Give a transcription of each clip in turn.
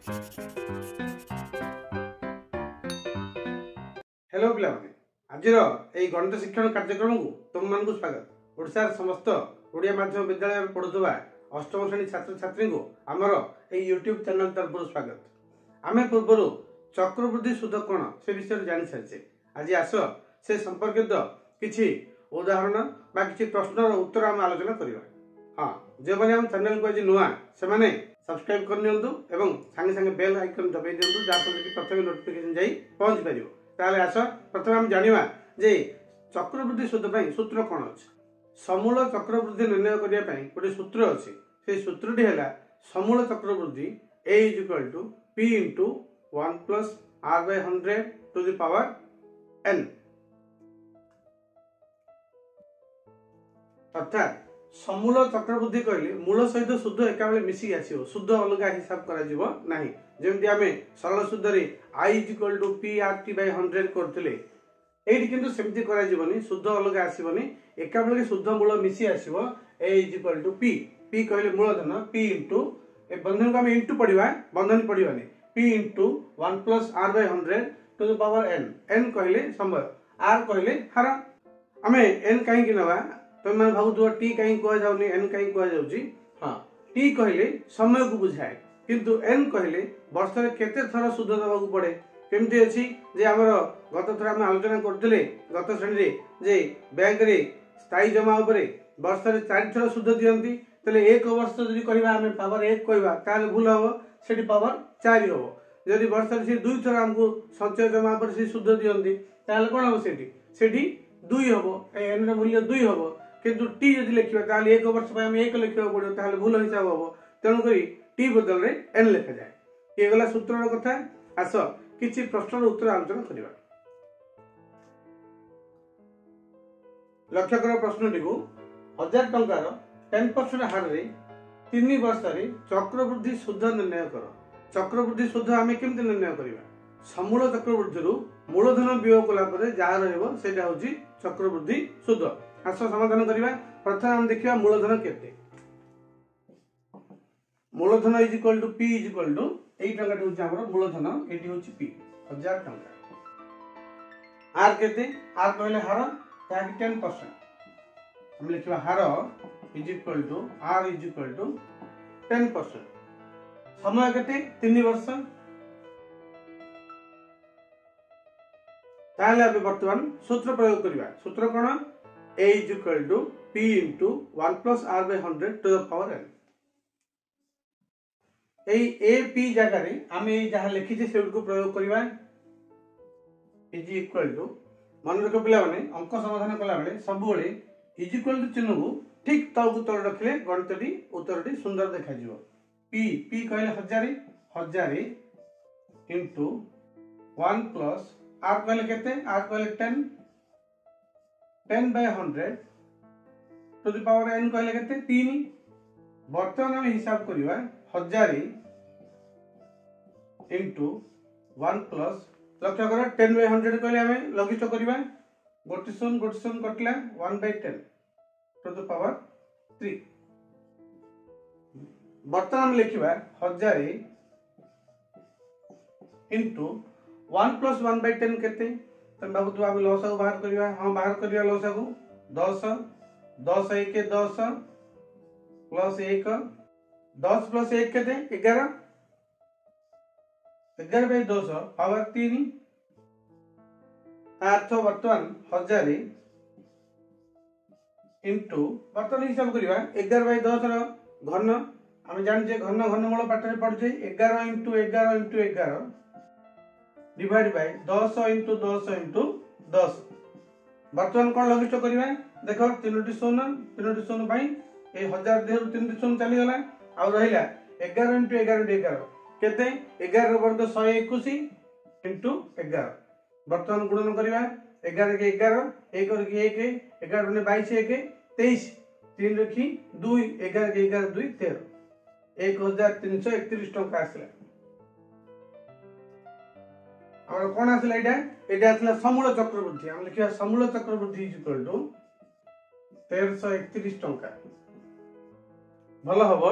Hello पिला आज गणित शिक्षण कार्यक्रम को तुम मान स्वागत। ओडिशार समस्त ओडिया माध्यम विद्यालय में पढ़ुवा अष्टम श्रेणी छात्र छात्री को आमर यूट्यूब चैनल तरफ स्वागत। आम पूर्व चक्रवृद्धि सूद कौन से विषय जानी सारी आज आस से संपर्कित किसी उदाहरण बा किसी प्रश्नर उत्तर आम आलोचना करवा। हाँ, जो मैंने आम चैनल को आज नुआ से सब्सक्राइब करनी एवं सांगे सांगे बेल आइकन दबाई दिंतु जहाँफल कि प्रथम नोटिफिकेशन जाई पहुंच पार। ताले आस प्रथम आम जानिबा जे चक्रवृद्धि सूद सूत्र कौन अच्छे। समूल चक्रवृद्धि निर्णय करने गोटे सूत्र अच्छे। से सूत्रटी है समूल चक्रवृद्धि A = P × 1 + R/100 to the power n। अर्थात समूल चक्रवृद्धि कहले मूल सहित सूद एका बेले मिसिक आसीबो, सूद अलग हिसाब करा जिवो नाही। जेमति आमे सरल सूद रे I = P/RT/100 करथिले, एठी किंतु सेमति करा जिवोनी, सूद अलग आसीबोनी, एका बेले सूद मूल मिसि आसीबो। A = P, P कहले मूलधन, P * ए बंधन को आमे इंटू पढिबा, बंधन पढिबानी, P * 1 + R/100 to the power n। n कहले समय, R कहले हार। आमे n काहे कि नबा तुम मैंने भावुव टी कहीं कह जाऊनी, एन कहीं कह जाऊँगी। हाँ, टी कहले समय को बुझाए, किंतु एन कहले वर्ष में केते थर सूद दबा पड़े। केमती अच्छी जे आमर गत थर आम आलोचना करते गत श्रेणी जे बैंक रे स्थायी जमा उपरे वर्ष में 4 थर सूद दियंती। तले एक वर्ष जदि कहबा आमे पावर 1 कहबा ताले भूल हबो, सेठी पावर 4 हबो। जदि वर्ष में से 2 थर हमको संचय जमा पर से सूद दियंती ताले कोन हबो, सेठी 2 हबो। एन रे मूल्य 2 हबो, किंतु टी यदि लिखा ताले एक वर्ष पर हम 1 लिखा पड़ो ताले भूल हिसाब हम। तेणुक टी बदल रे एन लिखा जाए। ये गला सूत्र कथा। आस किसी प्रश्नर उत्तर आलोचना करवा। लक्ष्य कर प्रश्नटी को 1000 टंकार 10% हार रे 3 वर्ष रे चक्रवृद्धि सूद निर्णय कर। चक्रवृद्धि सूद आम केमती निर्णय करवा। समूल चक्रवृद्धि मूलधन वियोग कला जहाँ रहिबो सेटा होची चक्रवृद्धि सूद। आस समाधान करवा। प्रथम हम देखिए मूलधन केते। मूलधन = P = एई टंका होची हमर मूलधन, एटी होची P 1000 टंका। R केते, R कहले हार, ताकि 10%। हम लिखिबा हार = R = 10%। समय केते 3 वर्ष। ताले अब वर्तमान सूत्र प्रयोग करवा। सूत्र कोन? A = P × 1 + R/100 to the power n। A P जगह रे आम जहाँ लिखी से प्रयोग करवा। = मन रख पिला माने अंक समाधान कला बेले सब = चिन्ह को ठीक तक तल रखिले गणितटी उत्तरटी सुंदर देखा जिवो। पी कहले 1000 × 1 + R कहले केते, R कहले 10/100 to the power n कहले केते 3। वर्तमान हम हिसाब करवा 1000 × 1 + लक्ष्य कर 10/100 कहले हमें लघिष्ठ करवा। गोटे शून्य कटला 1/10 to the power 3। वर्तमान हम लिखिबा 1000 × 1 + 1/10 केते। तम बाबू तो हम लसा को बाहर करवा। हां, बाहर करवा लसा को 10 10 1 10 + 1 10 + 1 केते 11 11/10 पावर 3। अर्थ वर्तमान 1000 × वर्तमान हिसाब करवा 11/10 रो घन। हम जानिजे घन घनमूल पाठ रे पढिजे 11 × 11 × 11 डिवाइड बाय 10 × 10 × 10। वर्तमान कौन लघिष्ठ करवा देख 3टी शून्य भाई ए 1000 देहरु 3टी शून्य चली गला। आ रहिला 11 × 11 × 11 केते 11 वर्ग 121 × 11। वर्तमान गुणन करवा 11 के 11 1 और 1 11 ने 22 1 23 3 रखी 2 11 के 11 2 13 1331 टंका आसला। हमर कोन आसला एटा आसला समूल चक्रवृद्धि। हम लिखिया समूल चक्रवृद्धि = 1331 टंका। भल हबो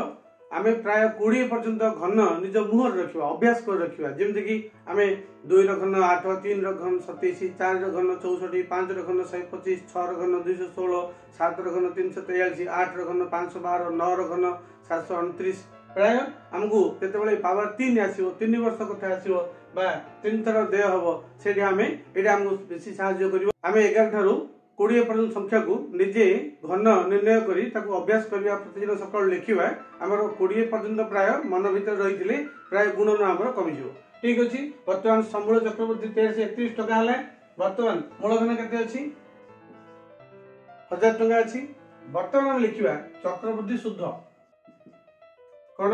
आमे प्राय 20 पर्यंत घन निज मुहर रखिबा अभ्यास कर रखिबा जेमति कि आमे 2 रो घन 8 3 रो घन 27 4 रो घन 64 5 रो घन 125 6 रो घन 216 7 रो घन 343 8 रो घन 512 9 रो घन 729 प्राय हमकु केतेबेले पावर 3 आसीबो 3 वर्ष कथा आसीबो बा 3 थर देह हबो सेठी आमे एटा हमकु बेसी सहायता करिवो आमे 11 थारु 20 पर्यंत संख्या को निजे घन निर्णय करी ताको अभ्यास करबा प्रतिदिन सकाळ लिखिबा हमर 20 पर्यंत प्राय मन भीतर रहिथिले प्राय गुणन हमर कमी जिवो ठीक अछि वर्तमान समूल चक्रवृद्धि 1331 टका हले वर्तमान मूलधन केते अछि 1000 टका अछि वर्तमान हम लिखिबा चक्रवृद्धि शुद्ध कोन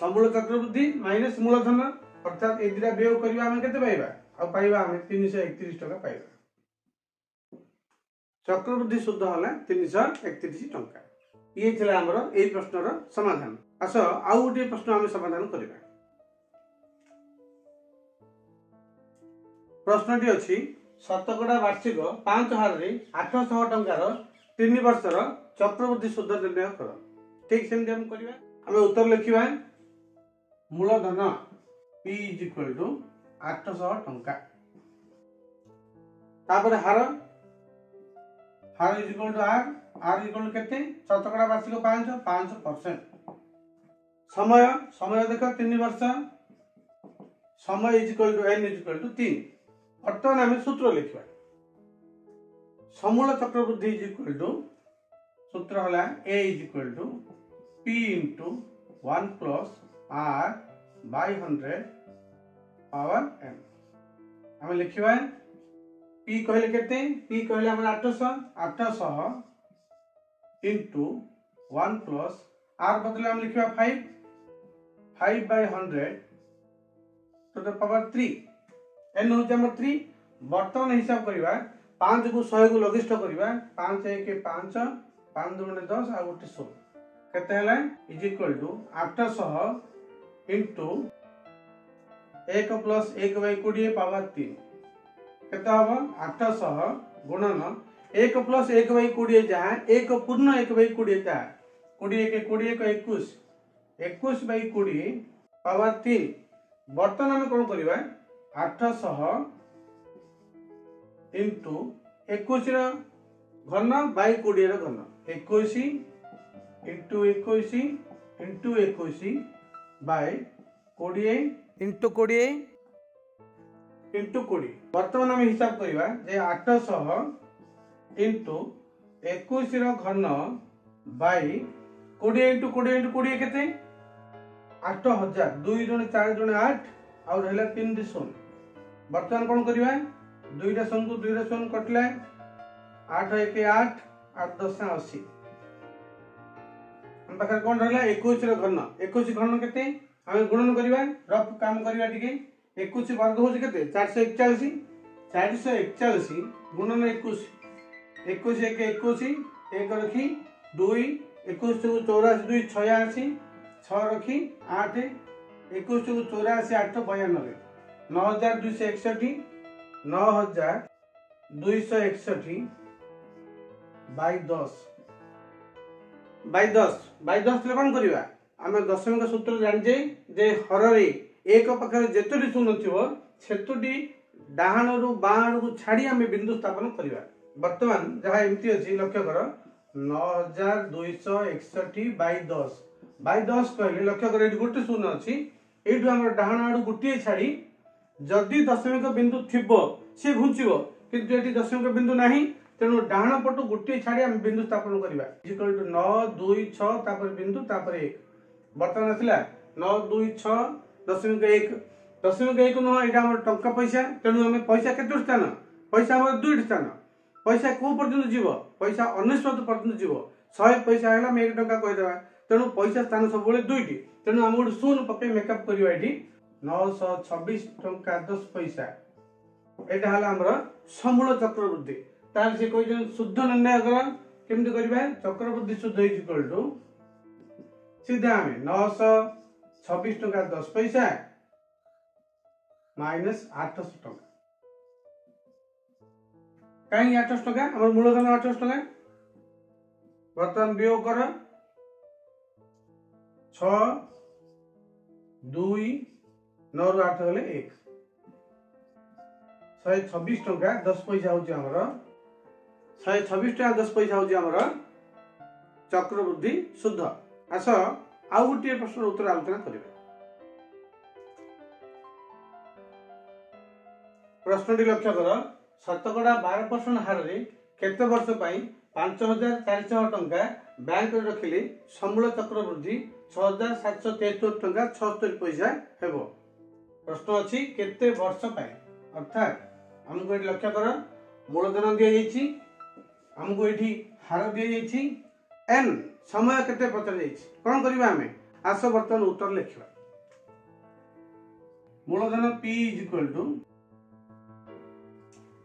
समूल चक्रवृद्धि माइनस मूलधन अर्थात ए दिरा व्यय करबा हम केते पाइबा आ पाइबा हम 331 टका पाइबा चक्रवृद्धि शुद्ध हला 331 टका ये थिला हमर ए प्रश्नर समाधान आस आउ गोटे प्रश्न हम समाधान करबा प्रश्नटी अछि शतकड़ा वार्षिक 5 हार रे 800 टंकार 3 वर्षर चक्रवृद्धि शुद्ध निर्णय कर ठीक सेम हम करबा हमें उत्तर लिखिबा मूलधन P = 800 टंका तापर हार हार = R = केते शतकड़ा वार्षिक 5% समय समय देख 3 वर्ष समय = n = 3 वर्तमान आम सूत्र लिखा समूल चक्रवृद्धि सूत्र हला A = P * 1 + R by 100 power n हम लिखिबा P कहले केते P कहले हमर 800 into 1 plus R बदले हम लिखिबा 5 by 100 to the power 3 n हो हमर 3 वर्तमान हिसाब करबा 5 को 100 को लघिष्ठ करबा 5 1 5 5 2 10 आ गोटे 16 केते हला = 800 into 1 plus 1 by 20 power 3 केते हबो 800 गुणन 1 plus 1 by 20 जहा 1 पूर्ण 1 by 20 ता 20 के 20 को 21 21 by 20 पावर 3 वर्तमान हम कोन करबा 800 into 21 रो घन by 20 रो घन 21 into 21 into 21 by 20 into 20 into 20 वर्तमान हम हिसाब करबा जे 800 into 21 रो घन by 20 into 20 into 20 केते 8000 2 जण 4 जण 8 और रहला 3 दी 0 वर्तमान कोन करबा 2 टा सन को 2 रा सन कटला 8 1 8 8 10 80 हम पाखर कोन रहला 21 रो घन 21 घन केते हम गुणन करबा रफ काम करबा टिके 21 वर्ग हो केते 441 441 गुणन 21 21 1 21 1 रखी 2 21 को 84 2 86 6 रखी 8 21 को 84 8 92 9261 9261 बाय 10 बाय 10 ले कोन करबा आमे दशमिक सूत्र जानि जे हर रे एक पाखर जेतोटी शून्य थिबो सेतोटी डाहाण रु बाहाण को छाडी आमे बिंदु स्थापन करबा वर्तमान जहा एमती अछि लक्ष्य कर 9261 बाय 10 कहले लक्ष्य कर एठी गोटे शून्य अछि एठु हमर डाहाण आडू गुटिए छाडी जदि दशमिक बिंदु थिबो से घुंचिबो किंतु एठी दशमिक बिंदु नाही तेनु डाहाण पटु गुटिए छाडी आमे बिंदु स्थापन करबा = 9 2 6 तापर बिंदु तापर 1 वर्तमान आसिला 9 2 6 दशमिक 1 न एटा हमर टंका पैसा तेनु हमें पैसा केते स्थान पैसा हमर 2 स्थान पैसा को पर्यंत जीवो पैसा 19 पर्यंत जीवो 100 पैसा हैला हम 1 टंका कहि देबा तेनु पैसा स्थान सब बेले 2 टी तेनु हम गोटे शून्य पके मेकअप करबा एठी 926 टंका 10 पैसा एटा हला हमर समूल चक्रवृद्धि तार से कोइ जन शुद्ध निर्णय कर केमति करबा चक्रवृद्धि शुद्ध = सीधा हमें 926 टंका 10 पैसा माइनस 800 टंका कहीं 800 टंका हमर मूलधन 800 टंका वर्तमान व्यय कर 6 2 9 रु 8 गले 1 126 टंका 10 पैसा होची हमर 126 टंका 10 पैसा होची हमर चक्रवृद्धि शुद्ध। आस आउ गोटे प्रश्न उत्तर आलोचना करिबा। प्रश्नटी लक्ष्य कर शतकड़ा 12% हार रे केते वर्ष पई 5400 टंका बैंक रे रखिले समूल चक्रवृद्धि 6773 टंका 76 पैसा हेबो। प्रश्न अछि केते वर्ष पई अर्थात हमको ये लक्ष्य कर मूलधन दिया जाइछि हमको एठी हार दिया जाइछि एन समय केते पचर जाइछि कोन करबा हमें आस वर्तमान उत्तर लिखिबा। मूलधन p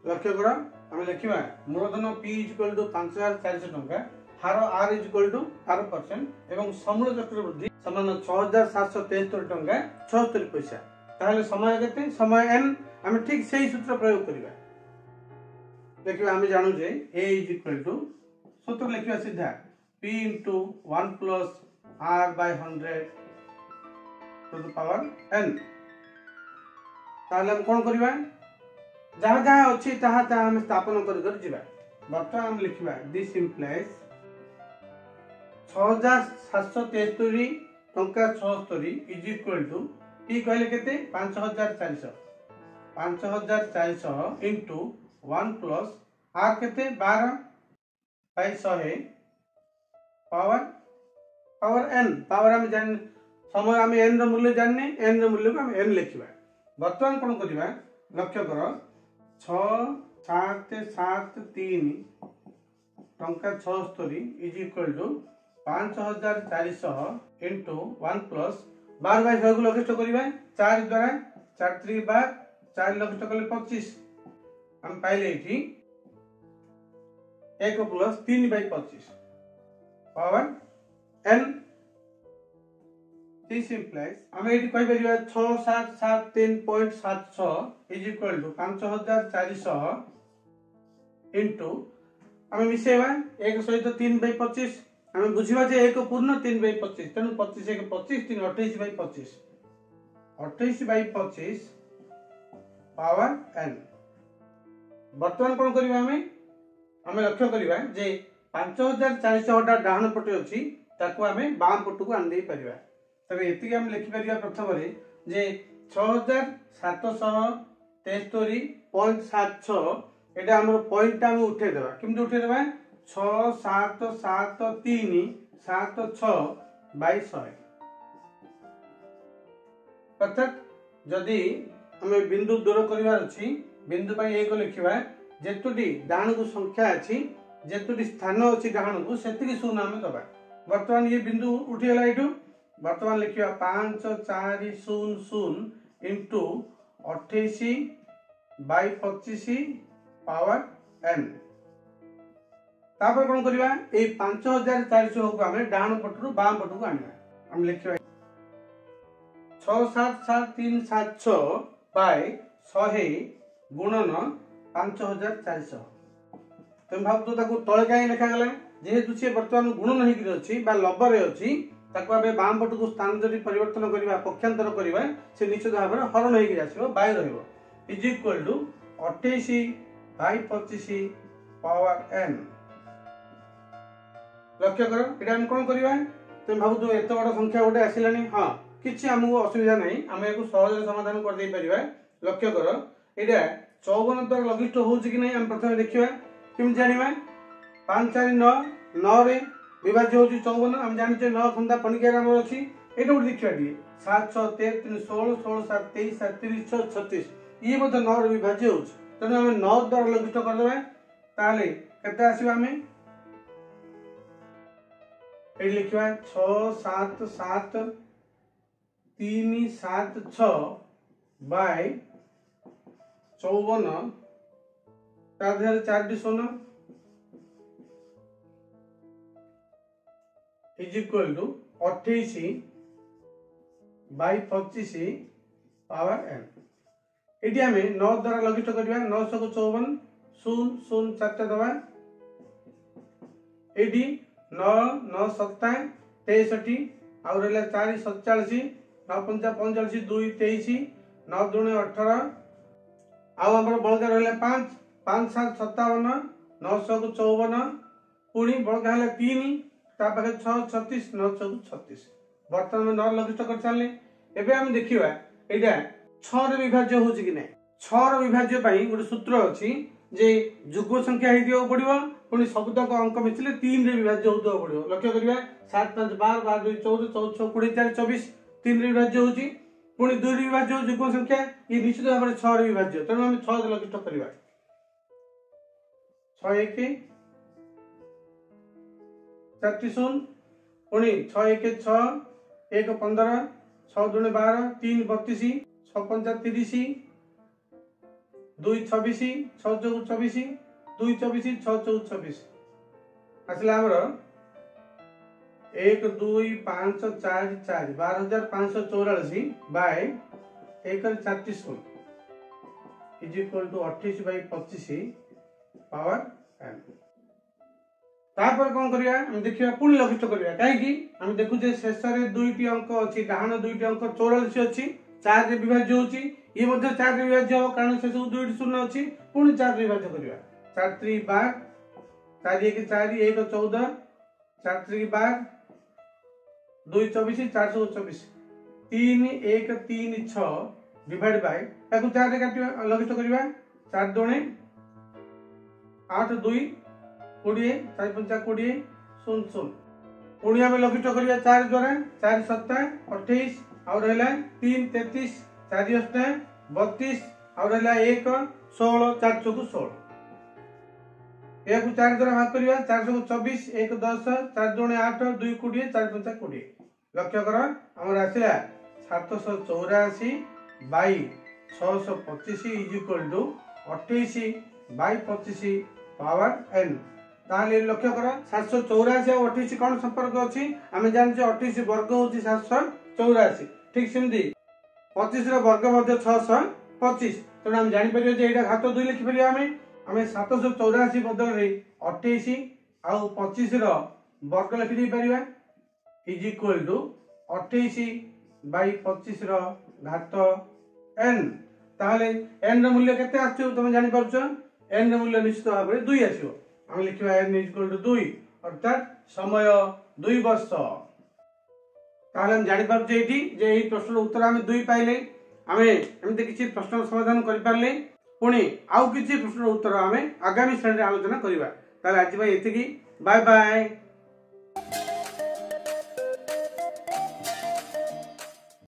लक्ष्य कर हमें लिखिबा मूलधन p 5400 टंका हार r 12% एवं समूल चक्रवृद्धि समान 6773 टंका 76 पैसा। ताहले समय केते समय n हम ठीक सही सूत्र प्रयोग करिबा। देखिबा हम जानू जे a सूत्र लिखिबा सीधा p into 1 plus r by 100 to the power n। ताहले हम कोन करिबा जहाँ जहाँ अच्छी तहाँ तहाँ हम स्थापन कर जिबा। बर्तमान हम लिखिबा दिस इम्प्लाइज 6773 टंका 76 इज इक्वल टू p कहले केते 5400 इंटू 1 प्लस r केते 12 बाय 100 पावर n पावर हम जान समय हम n रो मूल्य जानने n रो मूल्य को हम n लिखिबा। वर्तमान कोन करिबा लक्ष्य कर 6773 टंका 76 is equal to 5400 into 1 plus 12 by 100 को लघिष्ठ करिबा 4 द्वारा 4 3 बार 4 लघिष्ठ कले 25 हम पाइले एठी 1 plus 3 by 25 power n। This implies हम एठी कहि परिबा 6773.76 इज इक्वल टू 5400 इंटू हम मिसेबा 1 सहित 3 बाय 25 हम बुझिबा जे 1 पूर्ण 3 by 25 Tanu 25 1 25 3 28 by 25 28 by 25 power n। वर्तमान कोन करिबा हमें लक्ष्य करिबा जे 5400 टा डाहन पटे अछि ताको हमें बाम पटु को आन दे परिबा। तबे एति हम लिखि परिबा प्रथम रे जे 6773.76 एटा हमर पॉइंट हम उठे देबा किमि उठे देबा 677376 बाय 100 अर्थात जदि हमें बिंदु दूर करिवार अछि बिंदु पई एक लिखिबा जेतुडी डाहन को संख्या अछि जेतुडी स्थान अछि डाहन को सेतिकी शून्य हम दबा। वर्तमान ये बिंदु उठी गेला एठू वर्तमान लिखिबा 5400 इंटू 28 बाय 25 पावर n। तापर कोन करिबा ए 5400 को हम डाहन पटरु बाम पटु को आनिबा हम लिखिबा 67776 बाय 100 गुणन 5400 तुम भाव तो ताको तळे काई लिखा गला जेहेतु से वर्तमान गुणन हेकि अछि बा लबरे अछि ताको आबे बाम पटु को स्थान जदि परिवर्तन करिबा पक्षांतर करिबा से निश्चित भाव हरण हेकि जासिबो बाय रहइबो is equal to 28 by 25 power n। लक्ष्य करो एटा हम कोन करिबा तुम भाव तो एत बड़ संख्या गोटे आसिलानी हां किछि हमहु असुविधा नै हम एको सहज समाधान कर दे परिबा। लक्ष्य करो एटा 54 द्वारा लघिष्ठ होउछि कि नै हम प्रथम देखिबा किम जानिबा 5 4 9 9 रे विभाज्य होउछि 54 हम जानि जे 9 खंडा पणिकार हमर अछि एटा उठ देखिबा दी 7 6 13 16 16 7 23 7 30 6 36 ये मत 9 रे विभाज्य होउछि तने हम 9 द्वारा लघिष्ठ कर देबा ताले केते आसीबा हमें ए लिखिबा 6 7 7 3 7 6 बाय 54 ताधर 4 डी शून्य is equal to 28 by 25 power n। एटी हमें 9 द्वारा लघिष्ठ करिबा 900 को 54 0 0 4 दबा एटी 9 9 7 63 आउ रहा 4 47 9 5 45 2 23 9 2 18 आउ हमर बळका रहला 5 5 7 57 9 6 54 पुणी बळका हला 3 ता पाखे 6 36 9 6 36 वर्तमान में 9 लघुष्ट कर सारले एबे हम देखिबा एटा 6 रे विभाज्य होछि कि नै 6 रे विभाज्य पई गोटे सूत्र अछि जे जुग्म संख्या हे दियो पड़िबो पुणी सबतक अंक मिथिले 3 रे विभाज्य होतो पड़िबो लक्ष्य करिबा 7 5 12 12 2 14 14 6 24 24 3 रे विभाज्य होछि पुणी 2 रे विभाज्य जुग्म संख्या ये निश्चित भाव में 6 रे विभाज्य तनो हम 6 रे लघुष्ट करिबा 6 1 30 पुणी 6 1 6 1 15 6 2 12 3 32 6 5 30 2 26 6 4 24 2 24 6 4 26 आसला हमर 1 2 5 4 4 12584 by 1 36 is equal to 28 by 25 power n तापर कोन करिया हम देखिया पुणी लघुष्ट करिया काहे कि हम देखु जे शेष रे दुईटी अंक अछि डाहाण दुईटी अंक 44 अछि 4 रे विभाज्य होछि ये मध्ये 4 रे विभाज्य हो कारण से सब दुईटी शून्य अछि पुणी 4 रे विभाज्य करिया 4 3 12 4 1 4 1 14 4 3 12 2 24 424 3 1 3 6 डिवाइड बाय ताकू 4 रे काटिया लघुष्ट करिया 4 2 8 2 20 4 5 20 0 0 पुणी हमें लघुष्ट करिया 4 द्वारा 4 7 28 और रहला 3 33 4 8 32 और रहला 1 16 4 4 16 एक 4 द्वारा भाग करिया 4 24 1 10 4 2 8 2 20 4 5 20 लक्ष्य कर हमर आसिला 784 by 625 is equal to 28 by 25 power n ताले लक्ष्य कर 784 और 28 कोन संपर्क अछि हमें जान जे 28 वर्ग होछि 784 ठीक सेमदी 25 रो वर्ग मध्ये 625 त हम जानि परियो जे एटा घात 2 लिखि परियो हमें 784 बदल रे 28 आ 25 रो वर्ग लिखि दे परिबा इज इक्वल टू 28 बाय 25 रो घात n ताले n रो मूल्य केते आछो तुम जानि परछो n रो मूल्य निश्चित भाव रे 2 आछो हम लिखिबा n इक्वल टू 2 अर्थात समय 2 वर्ष ताले हम जानि परछे एठी जे एही प्रश्नर उत्तर हम 2 पाइले हमें एमते किछि प्रश्न समाधान करि पारले पुणी आउ किछि प्रश्नर उत्तर हमें आगामी श्रेणी रे आलोचना करिबा ताले आज भाई एतिकी बाय बाय।